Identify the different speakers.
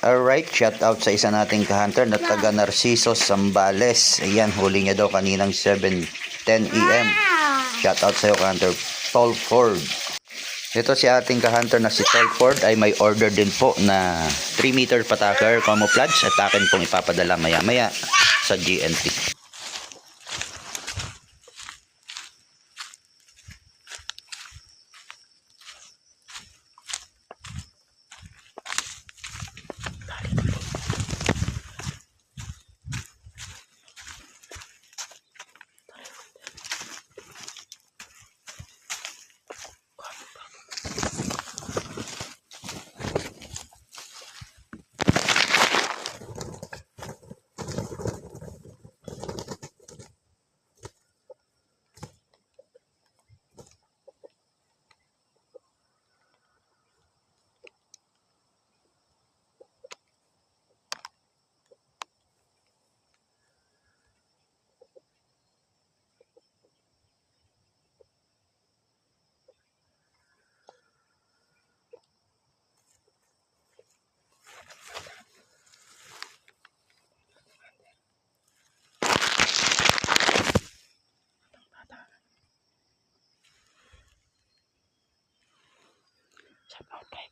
Speaker 1: Alright, shout out sa isa nating ka-hunter na taga Narciso, Zambales. Ayan, huli niya daw kaninang 7:10 AM. Shout out sa iyo, ka-hunter Tolford. Ito si ating ka-hunter na si Tolford ay may order din po na 3-meter pataker camouflage at akin pong ipapadala maya-maya sa GNT. Shout out kay